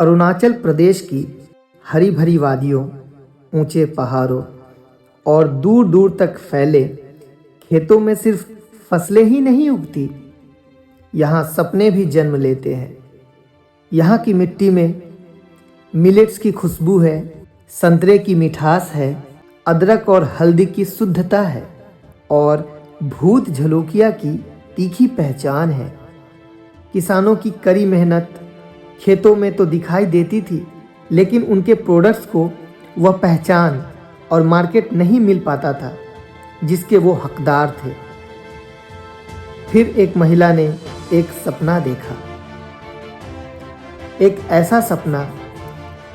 अरुणाचल प्रदेश की हरी भरी वादियों, ऊंचे पहाड़ों और दूर दूर तक फैले खेतों में सिर्फ फसलें ही नहीं उगती, यहाँ सपने भी जन्म लेते हैं। यहाँ की मिट्टी में मिलेट्स की खुशबू है, संतरे की मिठास है, अदरक और हल्दी की शुद्धता है और भूत झलोकिया की तीखी पहचान है। किसानों की कड़ी मेहनत खेतों में तो दिखाई देती थी, लेकिन उनके प्रोडक्ट्स को वह पहचान और मार्केट नहीं मिल पाता था जिसके वो हकदार थे। फिर एक महिला ने एक सपना देखा, एक ऐसा सपना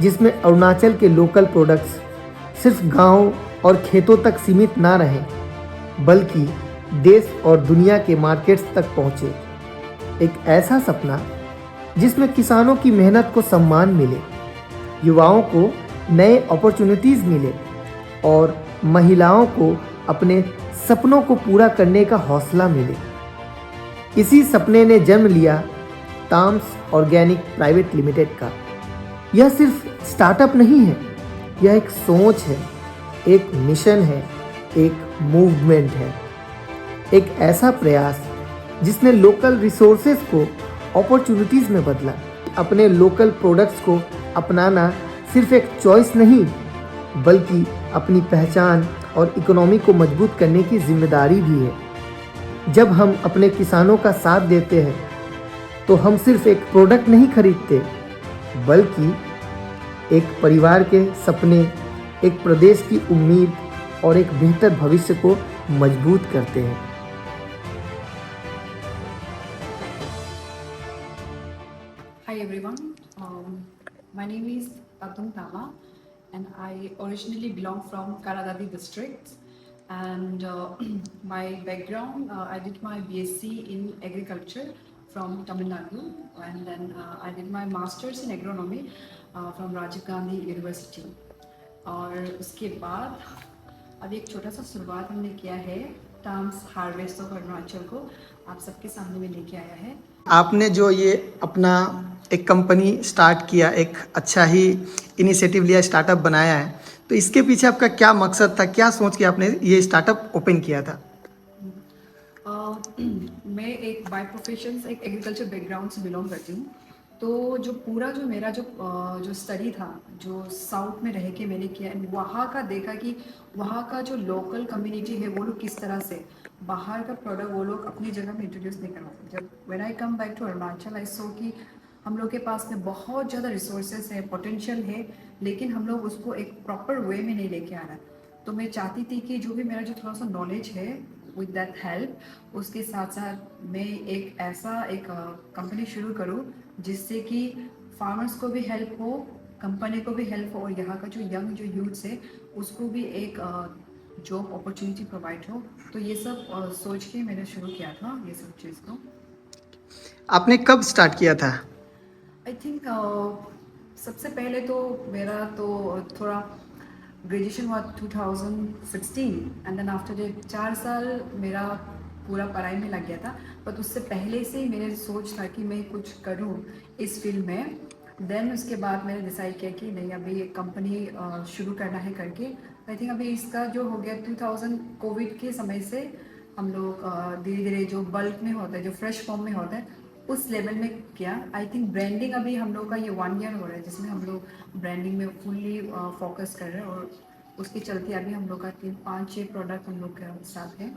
जिसमें अरुणाचल के लोकल प्रोडक्ट्स सिर्फ गांव और खेतों तक सीमित ना रहें, बल्कि देश और दुनिया के मार्केट्स तक पहुँचे। एक ऐसा सपना जिसमें किसानों की मेहनत को सम्मान मिले, युवाओं को नए अपॉर्चुनिटीज़ मिले और महिलाओं को अपने सपनों को पूरा करने का हौसला मिले। इसी सपने ने जन्म लिया ताम्स ऑर्गेनिक प्राइवेट लिमिटेड का। यह सिर्फ स्टार्टअप नहीं है, यह एक सोच है, एक मिशन है, एक मूवमेंट है, एक ऐसा प्रयास जिसने लोकल रिसोर्सेज को अपॉर्चुनिटीज़ में बदला। अपने लोकल प्रोडक्ट्स को अपनाना सिर्फ एक चॉइस नहीं, बल्कि अपनी पहचान और इकोनॉमी को मजबूत करने की जिम्मेदारी भी है। जब हम अपने किसानों का साथ देते हैं तो हम सिर्फ एक प्रोडक्ट नहीं खरीदते, बल्कि एक परिवार के सपने, एक प्रदेश की उम्मीद और एक बेहतर भविष्य को मजबूत करते हैं। Hi everyone, my name is Tatung Tama and I originally belong from Karadadi district, and my background, I did my BSc in agriculture from Tamil Nadu, and then I did my masters in agronomy from Rajiv Gandhi University। और उसके बाद अभी एक छोटा सा शुरुआत हमने किया है टाम्स हार्वेस्ट ऑफ अरुणाचल को आप सबके सामने में लेके आया है। आपने जो ये अपना एक कंपनी स्टार्ट किया, एक अच्छा ही इनिशिएटिव लिया, स्टार्टअप बनाया है, तो इसके पीछे आपका क्या मकसद था, क्या सोच के आपने ये स्टार्टअप ओपन किया था? मैं एक बाय प्रोफेशन एक एग्रीकल्चर बैकग्राउंड से बिलोंग करती हूँ। तो जो पूरा जो मेरा जो स्टडी था, जो साउथ में रह के मैंने किया, वहाँ का देखा कि वहाँ का जो लोकल कम्युनिटी है वो लोग किस तरह से बाहर का प्रोडक्ट वो लोग अपनी जगह में इंट्रोड्यूस नहीं करवाते। जब when I come back to Arunachal I saw कि हम लोग के पास में बहुत ज़्यादा रिसोर्सेज है, पोटेंशियल है, लेकिन हम लोग उसको एक प्रॉपर वे में नहीं लेके आ रहा। तो मैं चाहती थी कि जो भी मेरा जो थोड़ा सा नॉलेज है विद दैट हेल्प, उसके साथ साथ मैं एक ऐसा एक कंपनी शुरू करूँ जिससे कि फार्मर्स को भी हेल्प हो, कंपनी को भी हेल्प हो और यहाँ का जो यंग जो यूथ्स है उसको भी एक जॉब अपॉर्चुनिटी प्रोवाइड हो। तो ये सब सोच के मैंने शुरू किया था ये सब चीज़ को। आपने कब स्टार्ट किया था? आई थिंक सबसे पहले तो मेरा तो थोड़ा ग्रेजुएशन हुआ 2016 एंड देन आफ्टर दैट 4 साल मेरा पूरा पढ़ाई में लग गया था। बट उससे पहले से ही मेरे सोच था कि मैं कुछ करूं इस फील्ड में। देन उसके बाद मैंने डिसाइड किया कि नहीं, अभी एक कंपनी शुरू करना है करके। आई थिंक अभी इसका जो हो गया 2000 कोविड के समय से हम लोग धीरे धीरे जो बल्क में होता है, जो फ्रेश फॉर्म में होता है, उस लेवल में किया। आई थिंक ब्रांडिंग अभी हम लोग का ये 1 ईयर हो रहा है जिसमें हम लोग ब्रांडिंग में फुल्ली फोकस कर रहे हैं और उसके चलते अभी हम लोग का 3-5-6 प्रोडक्ट हम लोग का साथ है।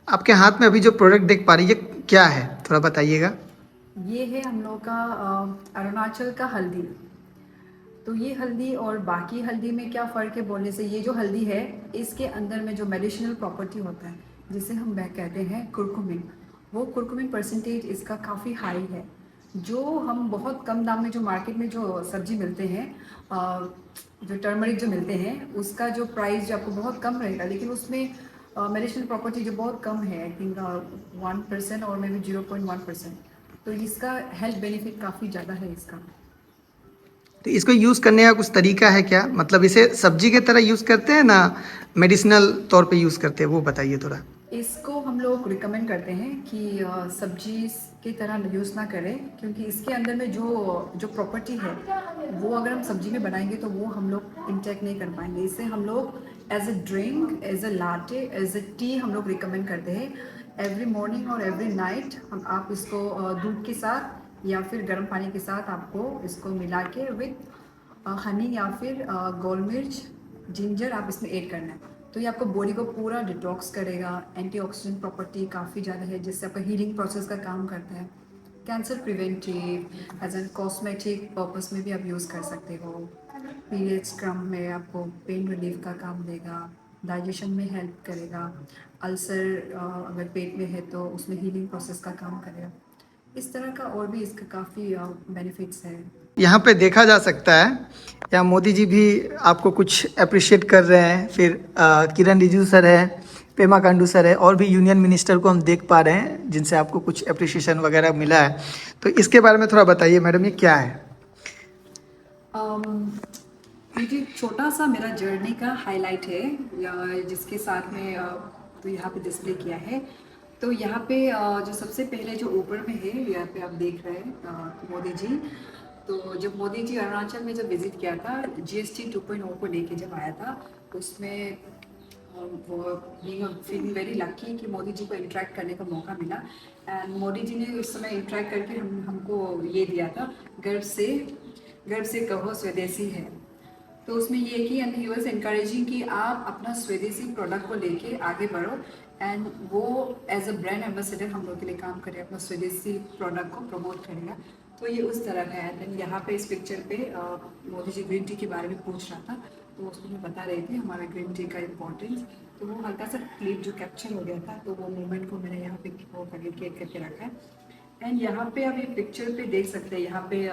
आपके हाथ में अभी जो प्रोडक्ट देख पा रही है क्या है, थोड़ा बताइएगा। ये है हम लोग का अरुणाचल का हल्दी। तो ये हल्दी और बाकी हल्दी में क्या फ़र्क है बोलने से, ये जो हल्दी है इसके अंदर में जो मेडिसिनल प्रॉपर्टी होता है जिसे हम कहते हैं कुरकुमिन, वो कुरकुमिन परसेंटेज इसका काफ़ी हाई है। जो हम बहुत कम दाम में जो मार्केट में जो सब्जी मिलते हैं, जो टर्मरिक जो मिलते हैं, उसका जो प्राइस जो आपको बहुत कम रहेगा, लेकिन उसमें मेडिसिनल प्रॉपर्टी जो बहुत कम है, आई थिंक 1% और मे बी 0.1%। तो इसका हेल्थ बेनिफिट काफ़ी ज़्यादा है इसका। तो इसको यूज़ करने का कुछ तरीका है क्या? मतलब इसे सब्जी के तरह यूज़ करते हैं ना मेडिसिनल तौर पे यूज़ करते हैं, वो बताइए थोड़ा। इसको हम लोग रिकमेंड करते हैं कि सब्जी की तरह यूज़ ना करें, क्योंकि इसके अंदर में जो जो प्रॉपर्टी है वो अगर हम सब्जी में बनाएंगे तो वो हम लोग इंटेक नहीं कर पाएंगे। इसे हम लोग as a drink, as a latte, as a tea हम लोग रिकमेंड करते हैं। एवरी मॉर्निंग और एवरी नाइट हम आप इसको दूध के साथ या फिर गर्म पानी के साथ आपको इसको मिला के विथ हनी या फिर गोल मिर्च, जिंजर आप इसमें ऐड करना है। तो ये आपको बॉडी को पूरा डिटॉक्स करेगा। एंटीऑक्सीडेंट प्रॉपर्टी काफ़ी ज़्यादा है, जिससे आपका हीलिंग प्रोसेस का काम करता है। Cancer preventive, as an cosmetic purpose में भी आप यूज़ कर सकते हो। पीरियड्स क्रम में आपको पेन रिलीफ का काम देगा, डाइजेशन में हेल्प करेगा। अल्सर अगर पेट में है तो उसमें हीलिंग प्रोसेस का काम करेगा। इस तरह का और भी इसका काफ़ी बेनिफिट्स है। यहाँ पे देखा जा सकता है, यहाँ मोदी जी भी आपको कुछ अप्रिशिएट कर रहे हैं, फिर किरण रिजिजू सर है, पेमा खांडू सर है, और भी यूनियन मिनिस्टर को हम देख पा रहे हैं जिनसे आपको कुछ अप्रिशिएशन वगैरह मिला है। तो इसके बारे में थोड़ा बताइए मैडम, ये क्या है? ये जो छोटा सा मेरा जर्नी का हाईलाइट है, या जिसके साथ में तो यहाँ पे डिस्प्ले किया है। तो यहाँ पे जो सबसे पहले जो ऊपर में है, यहाँ पे आप देख रहे हैं मोदी जी। तो जब मोदी जी अरुणाचल में जब विजिट किया था, GST 2.0 को लेके जब आया था, तो उसमें वो फीलिंग वेरी लकी कि मोदी जी को इंटरेक्ट करने का मौका मिला। एंड मोदी जी ने उस समय इंटरेक्ट करके हमको ये दिया था, गर्व से कहो स्वदेशी है। तो उसमें ये कि एंड ही वाज एनकरेजिंग कि आप अपना स्वदेशी प्रोडक्ट को लेके आगे बढ़ो। एंड वो एज अ ब्रांड एम्बेसडर हम लोग के लिए काम करे, अपना स्वदेशी प्रोडक्ट को प्रमोट करेगा। तो ये उस तरह का है। देन यहाँ पे इस पिक्चर पे मोदी जी ग्रीन टी के बारे में पूछ रहा था, तो उसको मैं बता रही थी हमारा ग्रीन टी का इम्पोर्टेंस। तो वो हल्का सा क्लिप जो कैप्चर हो गया था, तो वो मोमेंट को मैंने यहाँ पे वो कम्युनिकेट करके रखा है। एंड यहाँ पे आप ये पिक्चर पे देख सकते हैं, यहाँ पे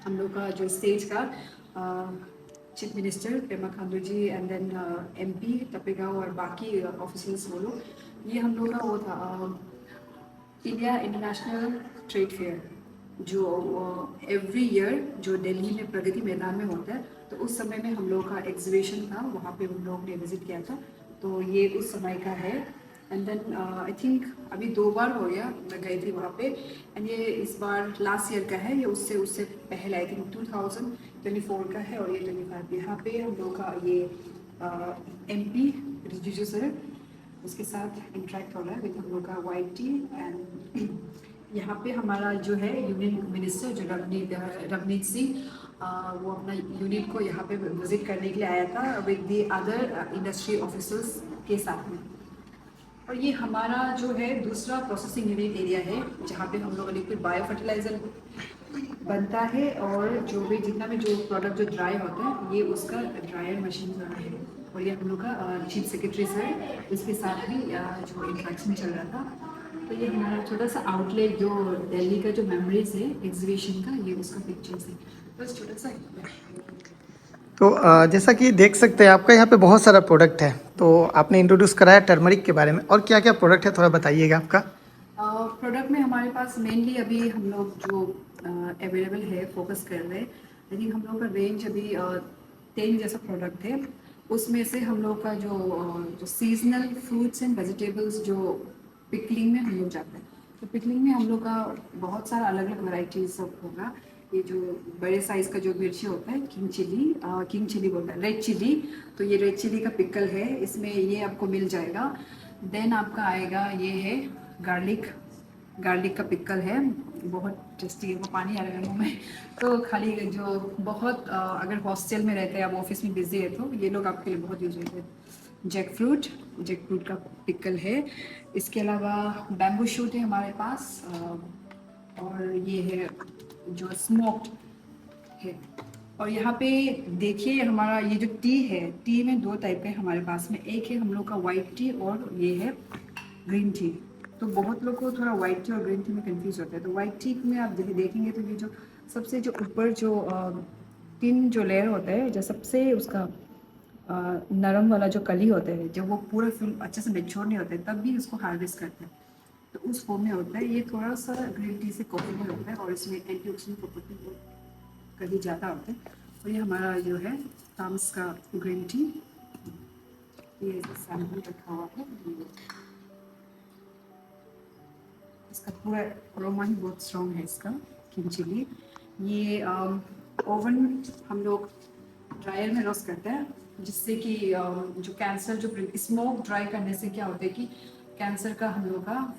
हम लोग का जो स्टेज का chief minister Pema Khandu ji, and then MP तपेगांव और बाकी ऑफिसर्स वो लोग, ये हम लोग का वो था इंडिया इंटरनेशनल ट्रेड फेयर, जो एवरी ईयर जो दिल्ली में प्रगति मैदान में होता है। तो उस समय में हम लोग का एग्जीबिशन था, वहाँ पे हम लोग ने विजिट किया था। तो ये उस समय का है। एंड देन आई थिंक अभी 2 बार हो गया मैं गई थी वहाँ पे। एंड ये इस बार लास्ट ईयर का है, ये उससे उससे पहले आई थिंक 2024 का है, और ये 25 यहाँ पे हम लोग का ये MP रिजिजू सर, उसके साथ इंटरेक्ट हो रहा है विद हम लोग का वाइट टी। एंड यहाँ पे हमारा जो है यूनियन मिनिस्टर जो रवनीत सिंह, वो अपना यूनिट को यहाँ पे विजिट करने के लिए आया था with the other industry officers के साथ में। और ये हमारा जो है दूसरा प्रोसेसिंग यूनिट एरिया है, जहाँ पे हम लोग लिक्विड बायो फर्टिलाइजर बनता है, और जो भी जितना भी जो प्रोडक्ट जो ड्राई होता है, ये उसका ड्रायर मशीन जो है। और ये हम लोग का चीफ सेक्रेटरी सर, इसके साथ भी जो इंट्रैक्शन चल रहा था। तो ये हमारा छोटा सा आउटलेट जो दिल्ली का जो मेमोरीज है एग्जीबिशन का, ये उसका पिक्चर्स है, बस छोटा सा। तो जैसा कि देख सकते हैं आपका यहाँ पे बहुत सारा प्रोडक्ट है, तो आपने इंट्रोड्यूस कराया टर्मरिक के बारे में, और क्या क्या प्रोडक्ट है थोड़ा बताइएगा आपका। प्रोडक्ट में हमारे पास मेनली अभी हम लोग जो अवेलेबल है फोकस कर रहे हैं। लेकिन हम लोग का रेंज अभी 10 जैसा प्रोडक्ट है। उसमें से हम लोग का जो सीजनल फ्रूट्स एंड वेजिटेबल्स जो पिकलिंग में हम लोग जाते हैं, तो पिकलिंग में हम लोग का बहुत सारा अलग अलग वैरायटीज सब होगा। ये जो बड़े साइज का जो मिर्ची होता है, किंग चिली बोलता है, रेड चिली। तो ये रेड चिली का पिकल है, इसमें ये आपको मिल जाएगा। देन आपका आएगा ये है गार्लिक का पिकल है, बहुत टेस्टी है, वो पानी आ रहा है मुंह में। तो खाली जो बहुत अगर हॉस्टल में रहते हैं, आप ऑफिस में बिजी है, तो ये लोग आपके लिए बहुत यूज होते हैं। जैकफ्रूट का पिकल है। इसके अलावा बैम्बू शूट है हमारे पास, और ये है जो स्मोक्ड है। और यहाँ पे देखिए हमारा ये जो टी है, टी में 2 टाइप के हमारे पास में, एक है हम लोग का वाइट टी और ये है ग्रीन टी। तो बहुत लोग को थोड़ा वाइट टी और ग्रीन टी में कंफ्यूज होता है। तो वाइट टी में आप देखेंगे तो ये जो सबसे जो ऊपर जो 3 जो लेयर होता है, जो सबसे उसका नरम वाला जो कली होता है, जब वो पूरा फूल अच्छे से मेच्योर नहीं होता है, तब भी उसको हार्वेस्ट करते हैं। तो उस फॉर्म में होता है। ये थोड़ा सा ग्रीन टी से कॉफी में होता है, और इसमें एंटीऑक्सीडेंट प्रॉपर्टी कभी ज़्यादा होता है। और ये हमारा जो है ताम्स का ग्रीन टी, ये सैंपल रखा हुआ है। इसका पूरा अरोमा ही बहुत स्ट्रॉन्ग है इसका किंग चिली। ये ओवन हम लोग ड्रायर में रोस्ट करते हैं, जिससे कि जो कैंसर जो स्मोक ड्राई करने से क्या होता है कि कैंसर का हम लोग का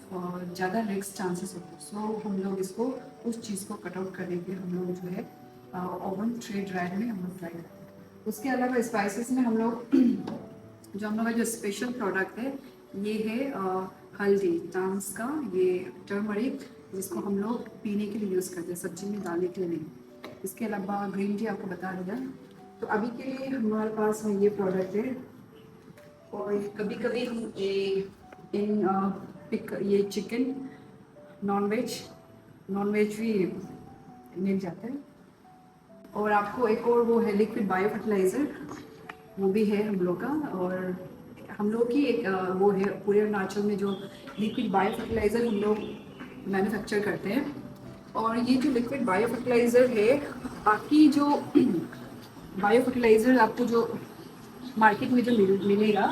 ज़्यादा रिस्क चांसेस होते हैं। सो हम लोग इसको उस चीज़ को कट आउट करने के लिए हम लोग जो है ओवन ट्रे ड्रायर में हम लोग ड्राई करते हैं। उसके अलावा स्पाइसेस में हम लोग जो हम लोग का जो स्पेशल प्रोडक्ट है ये है हल्दी डांस का, ये टर्मरिक, जिसको हम लोग पीने के लिए यूज़ करते हैं, सब्जी में डालने के लिए नहीं। इसके अलावा ग्रीन टी आपको बता दिया। तो अभी के लिए हमारे पास है ये प्रोडक्ट है। और कभी कभी हम ये चिकन नॉन वेज भी मिल जाता है। और आपको एक और वो है लिक्विड बायो फर्टिलाइज़र, वो भी है हम लोग का। और हम लोग की एक वो है पूरे अरुणाचल में जो लिक्विड बायो फर्टिलाइज़र हम लोग मैन्युफैक्चर करते हैं। और ये जो लिक्विड बायो फर्टिलाइज़र है, बाकी जो बायो फर्टिलाइज़र आपको जो मार्केट में जो मिलेगा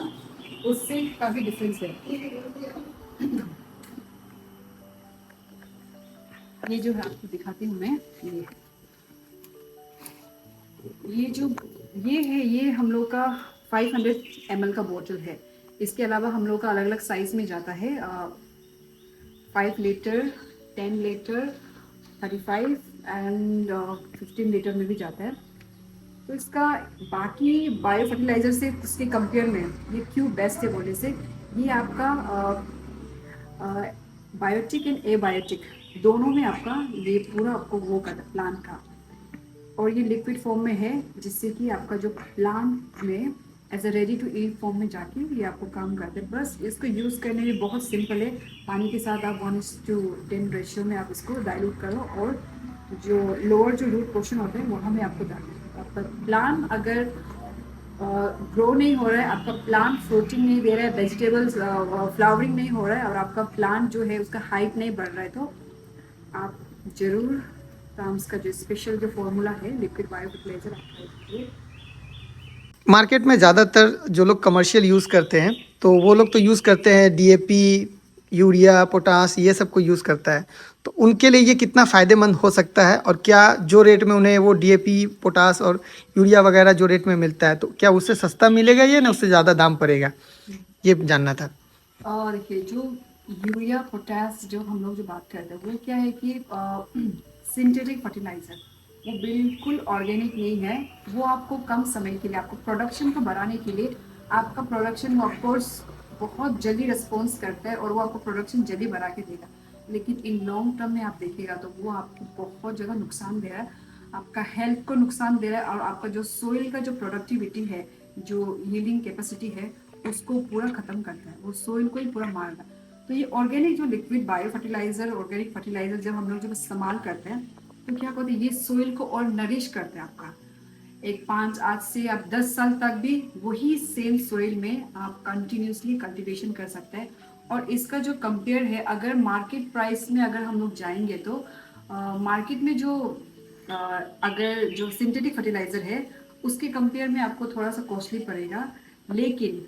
उससे काफ़ी डिफरेंस है। ये जो है आपको दिखाती हूँ मैं, ये हम लोग का 500 ml का बोतल है। इसके अलावा हम लोग का अलग अलग साइज में जाता है, 5 लीटर, 10 लीटर, 35 एंड 15 लीटर में भी जाता है। तो इसका बाकी बायो फर्टिलाइज़र से इसके कंपेयर में ये क्यों बेस्ट है बोलने से, ये आपका बायोटिक एंड एबायोटिक दोनों में आपका ये पूरा आपको वो करता है प्लांट का। और ये लिक्विड फॉर्म में है, जिससे कि आपका जो प्लांट में as a ready to eat form में जाके ये आपको काम करते हैं। बस इसको यूज़ करने में बहुत सिंपल है। पानी के साथ आप 1:10 रेशियो में आप इसको डाइल्यूट करो, और जो लोअर जो रूट पोर्शन होता है वहाँ में आपको डालना है। आपका प्लांट अगर ग्रो नहीं हो रहा है, आपका प्लांट फ्रूटिंग नहीं दे रहा है, वेजिटेबल्स फ्लावरिंग नहीं हो रहा है, और आपका प्लांट जो है उसका हाइट नहीं बढ़ रहा है, तो आप जरूर टाम्स का जो स्पेशल जो फॉर्मूला है लिक्विड बायो फर्टिलाइजर आप ट्राई कीजिए। मार्केट में ज़्यादातर जो लोग कमर्शियल यूज़ करते हैं तो वो लोग तो यूज़ करते हैं डीएपी, यूरिया, पोटास, ये सब को यूज़ करता है। तो उनके लिए ये कितना फ़ायदेमंद हो सकता है, और क्या जो रेट में उन्हें वो डीएपी, पोटास और यूरिया वगैरह जो रेट में मिलता है, तो क्या उससे सस्ता मिलेगा या ना उससे ज़्यादा दाम पड़ेगा, ये जानना था। और देखिए जो यूरिया पोटास जो हम लोग जो बात करते हैं वो क्या है कि सिंथेटिक फर्टिलाइजर, वो बिल्कुल ऑर्गेनिक नहीं है। वो आपको कम समय के लिए, आपको प्रोडक्शन को बढ़ाने के लिए, आपका प्रोडक्शन वो ऑफकोर्स बहुत जल्दी रिस्पॉन्स करता है और वो आपको प्रोडक्शन जल्दी बढ़ा के देगा, लेकिन इन लॉन्ग टर्म में आप देखिएगा तो वो आपको बहुत ज़्यादा नुकसान दे रहा है, आपका हेल्थ को नुकसान दे रहा है, और आपका जो सोइल का जो प्रोडक्टिविटी है, जो यील्डिंग कैपेसिटी है, उसको पूरा खत्म करता है, वो सोइल को ही पूरा मारता है। तो ये ऑर्गेनिक जो liquid bio fertiliser, organic fertiliser जब हम लोग जब इस्तेमाल करते हैं तो क्या कहते हैं, ये सोइल को और नरिश करते हैं आपका। एक 5 आज से आप 10 साल तक भी वही सेम सोइल में आप कंटिन्यूसली कल्टीवेशन कर सकते हैं। और इसका जो कंपेयर है, अगर मार्केट प्राइस में अगर हम लोग जाएंगे तो मार्केट में जो अगर जो सिंथेटिक फर्टिलाइजर है उसके कंपेयर में आपको थोड़ा सा कॉस्टली पड़ेगा। लेकिन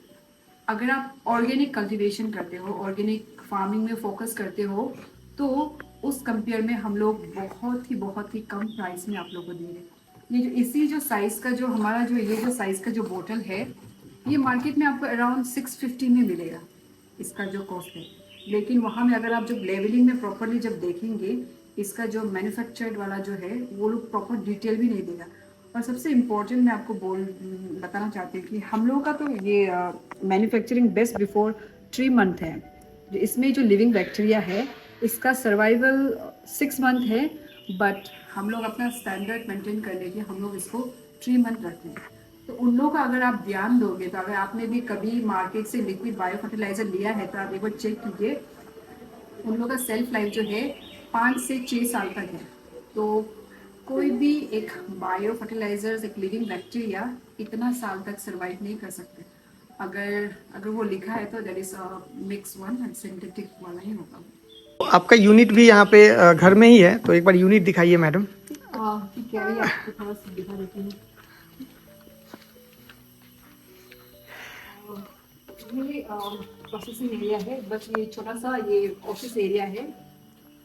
अगर आप ऑर्गेनिक कल्टीवेशन करते हो, ऑर्गेनिक फार्मिंग में फोकस करते हो, तो उस कंपेयर में हम लोग बहुत ही कम प्राइस में आप लोगों को दे रहे हैं। ये जो इसी जो साइज का जो हमारा जो ये जो साइज का जो बोतल है, ये मार्केट में आपको अराउंड 650 में मिलेगा, इसका जो कॉस्ट है। लेकिन वहाँ में अगर आप जब लेवलिंग में प्रॉपरली जब देखेंगे, इसका जो मैन्युफैक्चर्ड वाला जो है वो लोग प्रॉपर डिटेल भी नहीं देगा। और सबसे इम्पोर्टेंट मैं आपको बताना चाहती हूँ कि हम लोगों का तो ये मैन्युफैक्चरिंग बेस्ट बिफोर 3 मंथ है। जो इसमें जो लिविंग बैक्टीरिया है इसका सर्वाइवल 6 मंथ है, बट हम लोग अपना स्टैंडर्ड मेंटेन करने के लिए हम लोग इसको 3 मंथ रखते हैं। तो उन लोगों का अगर आप ध्यान दोगे, तो अगर आपने भी कभी मार्केट से लिक्विड बायो फर्टिलाइजर लिया है तो आप एक बार चेक कीजिए, उन लोगों का सेल्फ लाइफ जो है 5 से 6 साल तक है। तो कोई भी एक बायो फर्टिलाइजर, एक लिविंग बैक्टीरिया इतना साल तक सर्वाइव नहीं कर सकते। अगर वो लिखा है तो that is mix one and synthetic वाला ही होगा। आपका यूनिट भी यहाँ पे घर में ही है, तो एक बार यूनिट दिखाइए मैडम। ठीक है, आपको थोड़ा सा दिखा देती हूँ। ये प्रोसेसिंग एरिया है, बस ये छोटा सा ये ऑफिस एरिया है।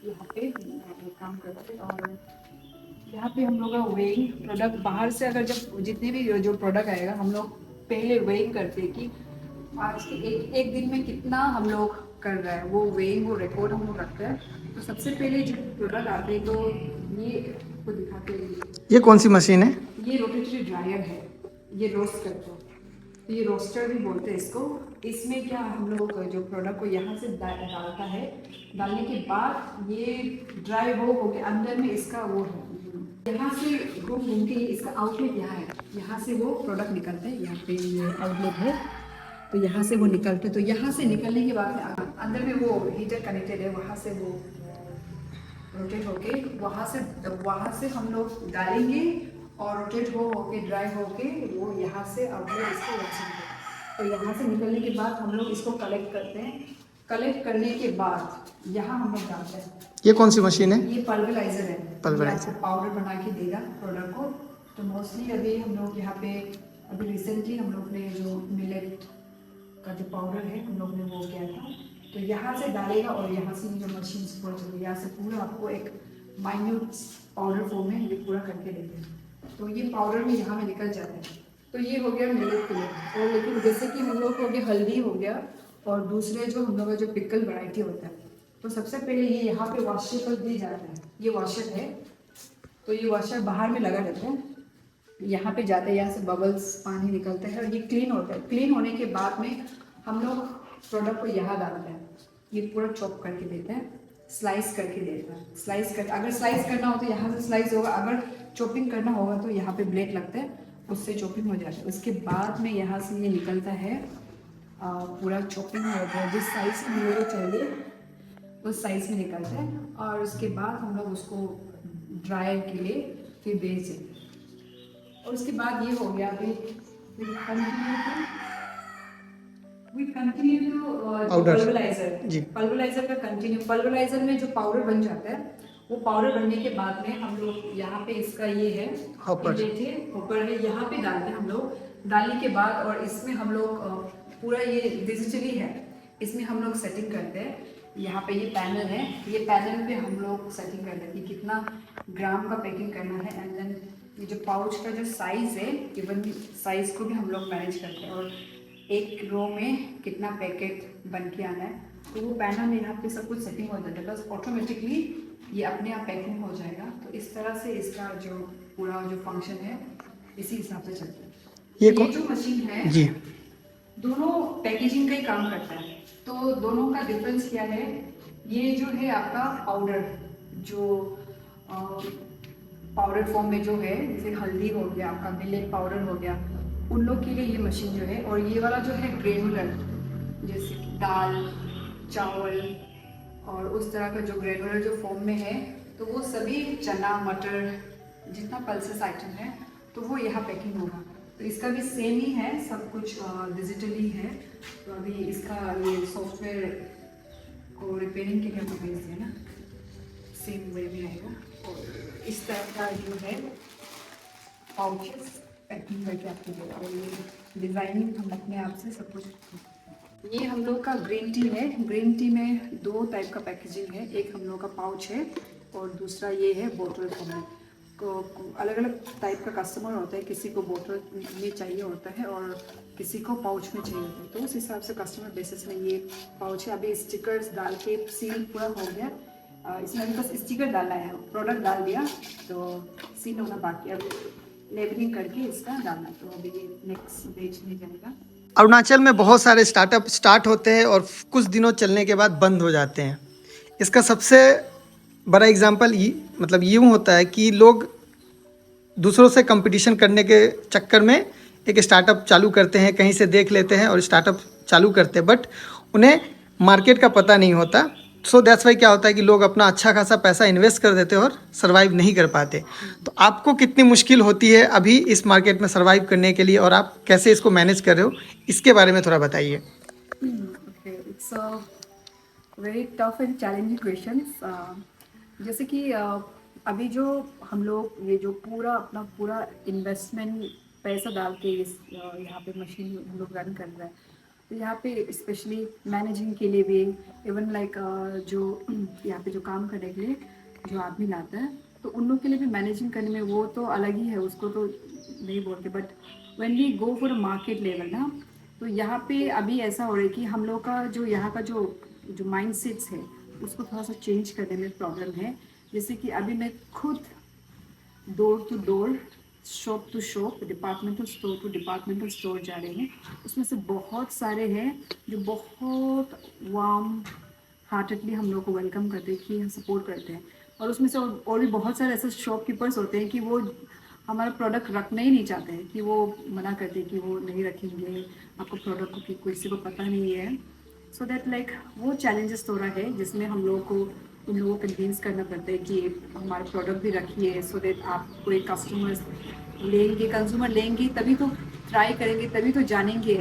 यहाँ पे हम लोग काम करते हैं और यहाँ पे हम लोग का वेइंग प्रोडक्ट बाहर से अगर जब जितने भी जो प्रोडक्ट आएगा हम लोग पहले वेइंग करते हैं कि आज के एक दिन में कितना हम लोग कर रहे हैं, वो वेइंग वो रिकॉर्ड हम लोग रखते हैं। तो सबसे पहले जब प्रोडक्ट आते हैं तो ये आपको दिखाते हैं। ये कौन सी मशीन है? ये रोटेटरी ड्रायर है, ये रोस्ट करता है, तो ये रोस्टर भी बोलते हैं इसको। इसमें क्या हम लोग जो प्रोडक्ट को यहाँ से डालता है, डालने के बाद ये ड्राई हो के अंदर में इसका वो है, यहाँ से घूम घूम के इसका आउटलेट यहाँ है, यहाँ से वो प्रोडक्ट निकलते हैं। यहाँ पे ये आउटलेट है, तो यहाँ से वो निकलते, तो यहाँ से निकलने के बाद में अंदर में वो हीटर कनेक्टेड है, वहाँ से वो रोटेट होके वहाँ से हम लोग डालेंगे और रोटेट होके ड्राई होके वो यहाँ से आउटलेट इसको रखेंगे। तो यहाँ से निकलने के बाद हम लोग इसको कलेक्ट करते हैं। कलेक्ट करने के बाद यहाँ हम लोग डालते हैं। ये कौन सी मशीन है? ये पल्वराइजर है, पल्वराइजर पाउडर बना के देगा प्रोडक्ट को। तो मोस्टली अभी हम लोग यहाँ पे अभी रिसेंटली हम लोग ने जो मिलेट का जो पाउडर है हम लोग ने वो किया था, तो यहाँ से डालेगा और यहाँ से जो मशीन पूरा चलेगी, यहाँ से पूरा आपको एक माइन्यूट पाउडर फॉर्म में ये पूरा करके देते हैं। तो ये पाउडर भी यहाँ में निकल जाता है। तो ये हो गया मिलेट के लिए। और लेकिन जैसे कि हम लोग हो गया हल्दी हो गया और दूसरे जो हम लोग का जो पिकल वैरायटी होता है, तो सबसे पहले ये यहाँ पे वॉशर पर दिए जाते हैं। ये वॉशर है, तो ये वॉशर बाहर में लगा रहता है, यहाँ पे जाते हैं, यहाँ से बबल्स पानी निकलता है और ये क्लीन होता है। क्लीन होने के बाद में हम लोग प्रोडक्ट को यहाँ डालते हैं, ये पूरा चॉप करके देते हैं, स्लाइस करके देते हैं। स्लाइस कर अगर स्लाइस करना हो तो यहाँ से स्लाइस होगा, अगर चॉपिंग करना होगा तो यहाँ पे ब्लेड लगता है, उससे चॉपिंग हो जाता है। उसके बाद में यहाँ से ये निकलता है पूरा चॉपिंग हो जाता है, जिस साइज़ में हम लोग को चाहिए उस साइज़ में निकलता है। और उसके बाद हम लोग उसको ड्रायर के लिए फिर भेज दें। और उसके बाद ये हो गया अभी पल्वराइजर का कंटिन्यू। पल्वराइजर में जो पाउडर बन जाता है, वो पाउडर बनने के बाद में हम लोग यहाँ पे इसका ये है हॉपर है, यहाँ पे डालते हैं हम लोग। डालने के बाद और इसमें हम लोग पूरा ये डिजिटली है, इसमें हम लोग सेटिंग करते हैं। यहाँ पे ये पैनल है, ये पैनल पे हम लोग सेटिंग करते हैं कि कितना ग्राम का पैकिंग करना है। एंड देन ये जो पाउच का जो साइज़ है, इवन साइज़ को भी हम लोग मैनेज करते हैं और एक रो में कितना पैकेट बन के आना है, तो वो पैनल में यहाँ पे सब कुछ सेटिंग हो जाता है, बस ऑटोमेटिकली ये अपने आप पैकिंग हो जाएगा। तो इस तरह से इसका जो पूरा जो फंक्शन है इसी हिसाब से चलता है। ये जो मशीन है जी, दोनों पैकेजिंग का ही काम करता है। तो दोनों का डिफरेंस क्या है, ये जो है आपका पाउडर, जो पाउडर फॉर्म में जो है, जैसे हल्दी हो गया, आपका मिलेट पाउडर हो गया, उन लोग के लिए ये मशीन जो है। और ये वाला जो है ग्रेनुलर, जैसे कि दाल, चावल और उस तरह का जो ग्रेनुलर जो फॉर्म में है, तो वो सभी चना, मटर, जितना पल्सेस आइटम है, तो वो यहाँ पैकिंग होगा। तो इसका भी सेम ही है, सब कुछ डिजिटली है। तो अभी इसका ये सॉफ्टवेयर को रिपेयरिंग के लिए हमको भेज दिया ना, सेम वे में आएगा। और इस तरह का जो है पाउचेस पैकिंग करके आपको देगा। और ये डिज़ाइनिंग हम अपने आप से सब कुछ। ये हम लोग का ग्रीन टी है। ग्रीन टी में दो टाइप का पैकेजिंग है, एक हम लोग का पाउच है और दूसरा ये है बोतल फॉर्म में। को अलग अलग टाइप का कस्टमर होता है, किसी को बोतल में चाहिए होता है और किसी को पाउच में चाहिए होता है। तो उस हिसाब से कस्टमर बेसिस में ये पाउच है। अभी स्टिकर्स डाल के सील पूरा हो गया, इसमें अभी बस स्टिकर डालना है, प्रोडक्ट डाल दिया तो सील होना बाकी, अभी लेबलिंग करके इसका डालना। तो अभी ये नेक्स्ट बेचने जाएगा। अरुणाचल में बहुत सारे स्टार्टअप स्टार्ट होते हैं और कुछ दिनों चलने के बाद बंद हो जाते हैं। इसका सबसे बड़ा एग्जांपल मतलब यूँ होता है कि लोग दूसरों से कंपटीशन करने के चक्कर में एक स्टार्टअप चालू करते हैं, कहीं से देख लेते हैं और स्टार्टअप चालू करते हैं, बट उन्हें मार्केट का पता नहीं होता। सो दैट्स वाई क्या होता है कि लोग अपना अच्छा खासा पैसा इन्वेस्ट कर देते हैं और सर्वाइव नहीं कर पाते। तो आपको कितनी मुश्किल होती है अभी इस मार्केट में सर्वाइव करने के लिए और आप कैसे इसको मैनेज कर रहे हो, इसके बारे में थोड़ा बताइए। It's very tough and challenging questions. जैसे कि अभी जो हम लोग ये जो अपना पूरा इन्वेस्टमेंट पैसा डाल के इस यहाँ पे मशीन हम लोग रन कर रहे हैं, तो यहाँ पे स्पेशली मैनेजिंग के लिए भी, इवन लाइक जो यहाँ पे जो काम करने के लिए जो आदमी लाता है, तो उन लोग के लिए भी मैनेजिंग करने में वो तो अलग ही है, उसको तो नहीं बोलते। But when we go for market level ना, तो यहाँ पे अभी ऐसा हो रहा है कि हम लोग का जो यहाँ का जो जो माइंड सेट्स है, उसको थोड़ा सा चेंज करने में प्रॉब्लम है। जैसे कि अभी मैं खुद door to door, shop to shop, departmental store to departmental store जा रहे हैं। उसमें से बहुत सारे हैं जो बहुत वार्म हार्टेडली हम लोग को वेलकम करते हैं, कि हम सपोर्ट करते हैं। और उसमें से और भी बहुत सारे ऐसे शॉपकीपर्स होते हैं कि वो हमारा प्रोडक्ट रखना ही नहीं चाहते हैं, कि वो मना करते हैं कि वो नहीं रखेंगे आपको प्रोडक्ट को, कि किसी को पता नहीं है। सो दैट लाइक वो चैलेंजेस थोड़ा है, जिसमें हम लोगों को उन लोगों को कन्विंस करना पड़ता है कि हमारा प्रोडक्ट भी रखिए, सो दैट आपको एक कस्टमर्स लेंगे, कंज्यूमर लेंगे तभी तो ट्राई करेंगे, तभी तो जानेंगे।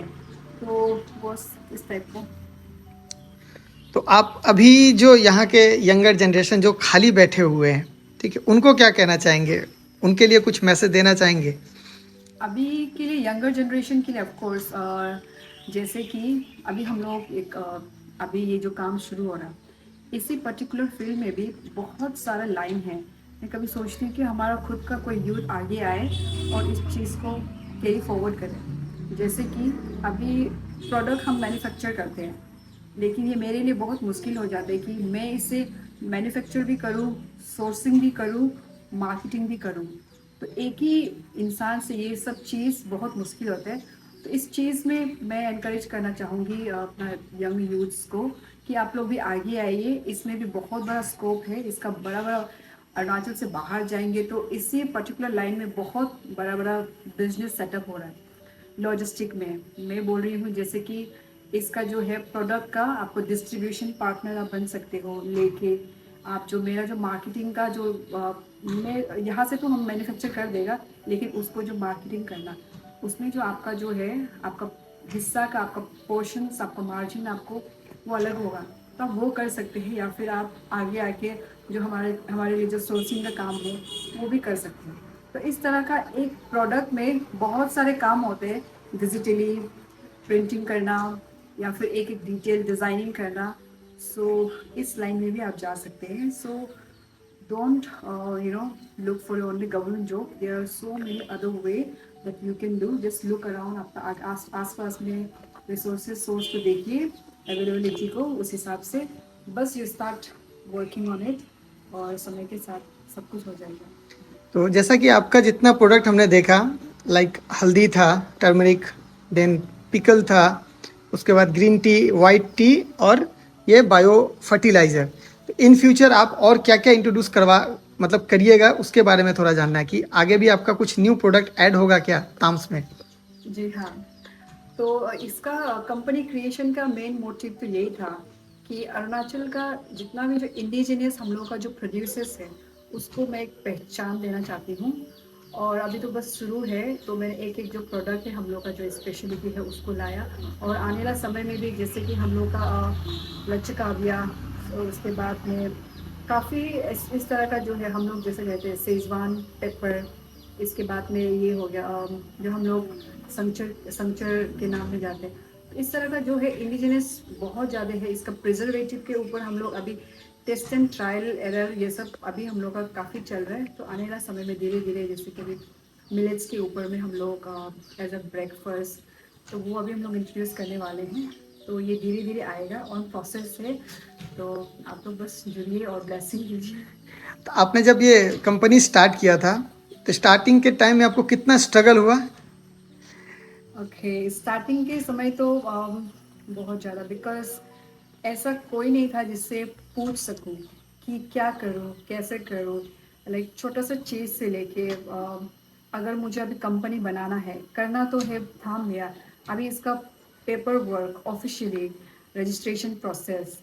तो बस इस टाइप को। तो आप अभी जो यहाँ के यंगर जनरेशन जो खाली बैठे हुए हैं, ठीक है, उनको क्या कहना चाहेंगे? उनके लिए कुछ मैसेज देना चाहेंगे? अभी के लिए यंगर जनरेशन के लिए ऑफ कोर्स, जैसे कि अभी हम लोग एक अभी ये जो काम शुरू हो रहा, इसी पर्टिकुलर फील्ड में भी बहुत सारा लाइन है। मैं कभी सोचती हूँ कि हमारा खुद का कोई यूथ आगे आए और इस चीज़ को कैरी फॉरवर्ड करे। जैसे कि अभी प्रोडक्ट हम मैन्युफैक्चर करते हैं, लेकिन ये मेरे लिए बहुत मुश्किल हो जाता है कि मैं इसे मैन्युफैक्चर भी करूँ, सोर्सिंग भी करूँ, मार्केटिंग भी करूँ। तो एक ही इंसान से ये सब चीज़ बहुत मुश्किल होता है। तो इस चीज़ में मैं एनकरेज करना चाहूँगी अपना यंग यूथ्स को, कि आप लोग भी आगे आइए, इसमें भी बहुत बड़ा स्कोप है, इसका बड़ा बड़ा। अरुणाचल से बाहर जाएंगे तो इसी पर्टिकुलर लाइन में बहुत बड़ा बड़ा बिजनेस सेटअप हो रहा है। लॉजिस्टिक में मैं बोल रही हूँ, जैसे कि इसका जो है प्रोडक्ट का आपको डिस्ट्रीब्यूशन पार्टनर आप बन सकते हो लेके। आप जो मेरा जो मार्केटिंग का जो मैं यहाँ से तो हम मैन्युफैक्चर कर देगा, लेकिन उसको जो मार्केटिंग करना, उसमें जो आपका जो है आपका हिस्सा का आपका पोर्शन, आपका मार्जिन आपको वो अलग होगा। तो आप वो कर सकते हैं, या फिर आप आगे आके जो हमारे लिए जो सोर्सिंग का काम है वो भी कर सकते हैं। तो इस तरह का एक प्रोडक्ट में बहुत सारे काम होते हैं, डिजिटली प्रिंटिंग करना या फिर एक एक डिटेल डिज़ाइनिंग करना। सो इस लाइन में भी आप जा सकते हैं। सो don't look for only government job, there are so many other way that you can do. Just look around, आपका आस पास में रिसोर्सेज सोर्स को देखिए, अवेलेबिलिटी को, उस हिसाब से बस you start working on it, और समय के साथ सब कुछ हो जाएगा। तो जैसा कि आपका जितना प्रोडक्ट हमने देखा, लाइक हल्दी था, टर्मरिक, देन पिकल था, उसके बाद ग्रीन टी, वाइट टी, और ये बायो फर्टिलाइज़र। तो इन फ्यूचर आप और क्या क्या इंट्रोड्यूस करवा मतलब करिएगा, उसके बारे में थोड़ा जानना है कि आगे भी आपका कुछ न्यू प्रोडक्ट ऐड होगा क्या ताम्स में? जी हाँ। तो इसका कंपनी क्रिएशन का मेन मोटिव तो यही था कि अरुणाचल का जितना भी जो इंडिजिनियस हम लोग का जो प्रोड्यूसर्स है, उसको मैं एक पहचान देना चाहती हूँ। और अभी तो बस शुरू है, तो मैंने एक एक जो प्रोडक्ट है हम लोग का जो स्पेशलिटी है उसको लाया। और आने वाला समय में भी जैसे कि हम लोग का लच्छा काव्या, और उसके बाद में काफ़ी इस तरह का जो है हम लोग जैसे कहते हैं सेजवान पेपर। इसके बाद में ये हो गया जो हम लोग संचर संचर के नाम में जाते हैं। तो इस तरह का जो है इंडिजिनस बहुत ज़्यादा है। इसका प्रिजर्वेटिव के ऊपर हम लोग अभी टेस्ट एंड ट्रायल एरर ये सब अभी हम लोग का काफ़ी चल रहा है। तो आने वाला समय में धीरे धीरे जैसे कि अभी मिलेट्स के ऊपर में हम लोग एज अ ब्रेकफास्ट, तो वो अभी हम लोग इंट्रोड्यूस करने वाले हैं। तो ये धीरे धीरे आएगा, ऑन प्रोसेस है। तो आप लोग बस जुड़िए और ब्लेसिंग लीजिए। तो आपने जब ये कंपनी स्टार्ट किया था, तो स्टार्टिंग के टाइम में आपको कितना स्ट्रगल हुआ? ओके, स्टार्टिंग के समय तो बहुत ज़्यादा, बिकॉज ऐसा कोई नहीं था जिससे पूछ सकूं कि क्या करूं, कैसे करूं। लाइक छोटा सा चीज़ से लेके अगर मुझे अभी कंपनी बनाना है, करना तो है थाम लिया। अभी इसका paper work, officially registration process,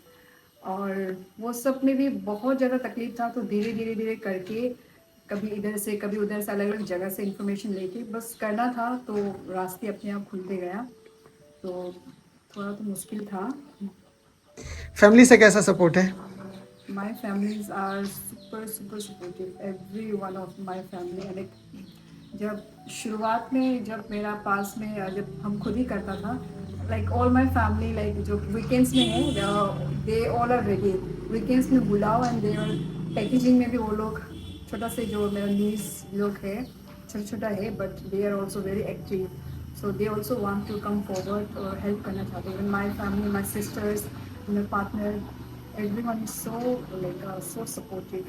और वो सब में भी बहुत ज़्यादा तकलीफ था। तो धीरे धीरे धीरे करके कभी इधर से कभी उधर से अलग अलग जगह से इंफॉर्मेशन लेके बस करना था, तो रास्ते अपने आप खुलते गया। तो थोड़ा तो मुश्किल था। फैमिली से कैसा सपोर्ट है? My families are super super supportive, every one of my family. Like जब शुरुआत में जब मेरा पास में जब हम खुद ही करता था, like all my family like जो वीकेंड्स में है they all are ready. Weekends में बुलाओ एंड दे आर पैकेजिंग में भी वो लोग छोटा से जो मेरा नीस लोग है छोटा छोटा है but they are also very active. So they also want to come forward और हेल्प करना चाहते हैं। My family my sisters my partner everyone is so so supportive.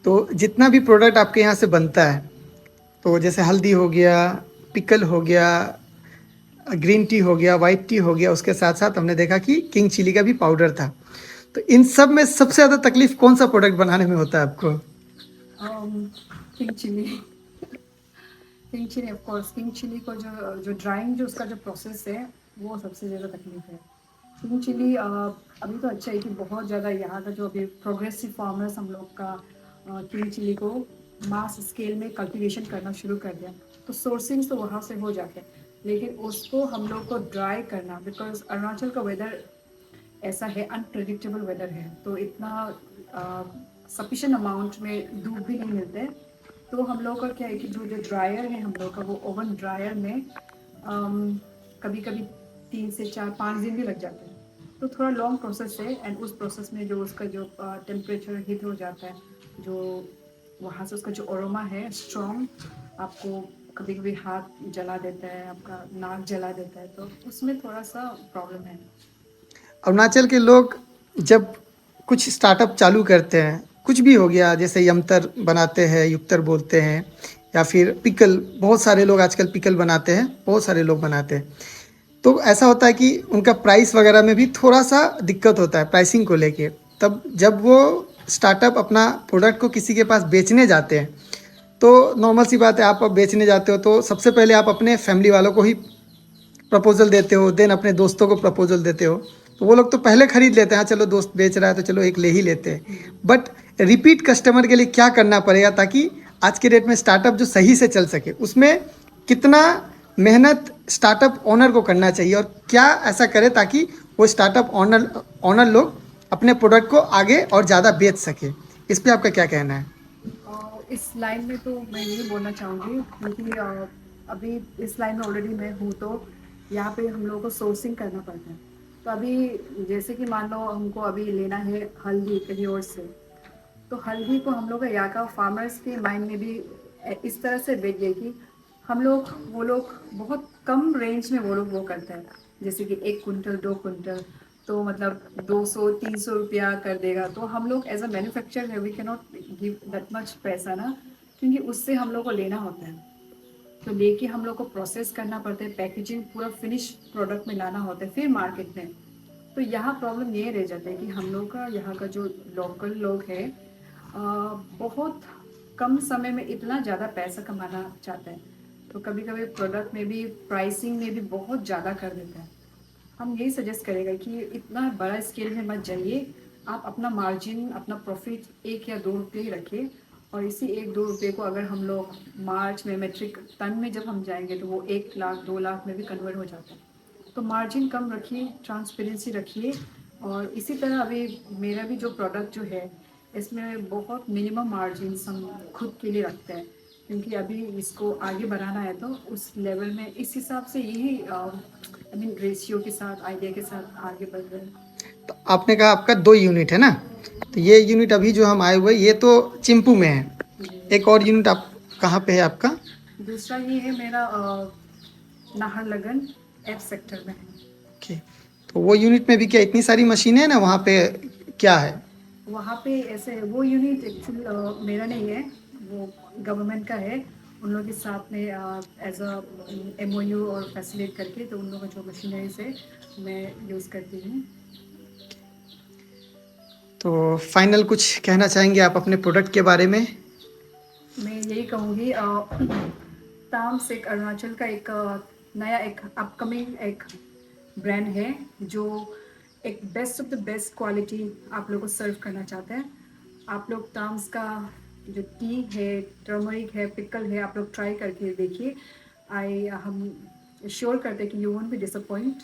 तो जितना भी प्रोडक्ट आपके यहाँ से बनता है, तो जैसे हल्दी हो गया, पिकल हो गया, ग्रीन टी हो गया, वाइट टी हो गया, उसके साथ साथ हमने देखा कि किंग चिली का भी पाउडर था। तो इन सब में सबसे ज़्यादा तकलीफ कौन सा प्रोडक्ट बनाने में होता है आपको? King chilli king chilli of course king chilli को जो जो ड्राइंग जो उसका जो प्रोसेस है वो सबसे ज़्यादा तकलीफ है। किंग चिली अभी तो अच्छा है कि बहुत ज़्यादा यहाँ का जो अभी प्रोग्रेसिव फार्मर्स हम लोग का किंग चिली को मास स्केल में कल्टीवेशन करना शुरू कर दिया। तो सोर्सिंग तो वहाँ से हो जाते हैं लेकिन उसको हम लोग को ड्राई करना बिकॉज अरुणाचल का वेदर ऐसा है अनप्रेडिक्टेबल वेदर है तो इतना सफिशेंट अमाउंट में धूप भी नहीं मिलते। तो हम लोग का क्या है कि जो जो ड्रायर है हम लोग का वो ओवन ड्रायर में कभी कभी 3 से 4 5 दिन भी लग जाते हैं। तो थोड़ा लॉन्ग प्रोसेस है एंड उस प्रोसेस में जो उसका जो टेम्परेचर हीट हो जाता है जो वहाँ से उसका जो अरोमा है स्ट्रॉन्ग आपको कभी कभी हाथ जला देता है आपका नाक जला देता है तो उसमें थोड़ा सा प्रॉब्लम है। अरुणाचल के लोग जब कुछ स्टार्टअप चालू करते हैं, कुछ भी हो गया, जैसे यमतर बनाते हैं, युक्तर बोलते हैं, या फिर पिकल, बहुत सारे लोग आजकल पिकल बनाते हैं, बहुत सारे लोग बनाते हैं। तो ऐसा होता है कि उनका प्राइस वगैरह में भी थोड़ा सा दिक्कत होता है प्राइसिंग को लेके। तब जब वो स्टार्टअप अपना प्रोडक्ट को किसी के पास बेचने जाते हैं, तो नॉर्मल सी बात है, आप अब बेचने जाते हो तो सबसे पहले आप अपने फैमिली वालों को ही प्रपोजल देते हो, देन अपने दोस्तों को प्रपोजल देते हो। तो वो लोग तो पहले खरीद लेते हैं, हाँ चलो दोस्त बेच रहा है तो चलो एक ले ही लेते हैं। बट रिपीट कस्टमर के लिए क्या करना पड़ेगा ताकि आज के डेट में स्टार्टअप जो सही से चल सके, उसमें कितना मेहनत स्टार्टअप ओनर को करना चाहिए और क्या ऐसा करे ताकि वो स्टार्टअप ओनर लोग अपने प्रोडक्ट को आगे और ज़्यादा बेच सके? इस पर आपका क्या कहना है? इस लाइन में तो मैं यही बोलना चाहूँगी क्योंकि अभी इस लाइन में ऑलरेडी मैं हूँ तो यहाँ पे हम लोगों को सोर्सिंग करना पड़ता है। तो अभी जैसे कि मान लो हमको अभी लेना है हल्दी कहीं और से तो हल्दी को हम लोग का यहाँ का फार्मर्स के माइंड में भी इस तरह से बैठ गया कि हम लोग वो लोग बहुत कम रेंज में वो लोग वो करते हैं जैसे कि 1 कुंटल 2 कुंटल तो मतलब 200-300 रुपया कर देगा। तो हम लोग एज अ मैन्युफैक्चरर है we can not give that much पैसा ना क्योंकि उससे हम लोग को लेना होता है। तो लेके हम लोग को प्रोसेस करना पड़ता है पैकेजिंग पूरा फिनिश प्रोडक्ट में लाना होता है फिर मार्केट में। तो यहाँ प्रॉब्लम ये रह जाता है कि हम लोग का यहाँ का जो लोकल लोग है बहुत कम समय में इतना ज़्यादा पैसा कमाना चाहता है। तो कभी कभी प्रोडक्ट में भी प्राइसिंग में भी बहुत ज़्यादा कर देता है। हम यही सजेस्ट करेगा कि इतना बड़ा स्केल में मत जाइए। आप अपना मार्जिन अपना प्रॉफिट 1 या 2 रुपये ही रखिए और इसी 1-2 रुपये को अगर हम लोग मार्च में मेट्रिक टन में जब हम जाएंगे तो वो 1 लाख 2 लाख में भी कन्वर्ट हो जाता है। तो मार्जिन कम रखिए ट्रांसपेरेंसी रखिए और इसी तरह अभी मेरा भी जो प्रोडक्ट जो है इसमें बहुत मिनिमम मार्जिन हम खुद के लिए रखते हैं क्योंकि अभी इसको आगे बढ़ाना है तो उस लेवल में इस हिसाब से यही आई मीन रेशियो के साथ आइडिया के साथ आगे बढ़ रहे हैं। तो आपने कहा आपका 2 यूनिट है ना, तो ये यूनिट अभी जो हम आए हुए ये तो चिंपू में है, एक और यूनिट आप कहाँ पे है आपका? दूसरा ये है मेरा नाहरलगन F सेक्टर में है। ओके, तो वो यूनिट में भी क्या इतनी सारी मशीनें हैं ना, वहाँ पे क्या है? वहाँ पे ऐसे वो यूनिट एक्चुअली मेरा नहीं है वो गवर्नमेंट का है। उन लोगों के साथ में एज अ MOU और फैसिलिटेट करके तो उन लोगों का जो मशीनरी से मैं यूज़ करती हूँ। तो फाइनल कुछ कहना चाहेंगे आप अपने प्रोडक्ट के बारे में? मैं यही कहूँगी ताम्स एक अरुणाचल का एक नया एक अपकमिंग एक ब्रांड है जो एक best of the best quality आप लोग को सर्व करना चाहते हैं। आप लोग ताम्स का जो टी है टर्मरिक है पिकल है आप लोग ट्राई करके देखिए। हम श्योर करते हैं कि यू वोंट बी डिसअपॉइंट।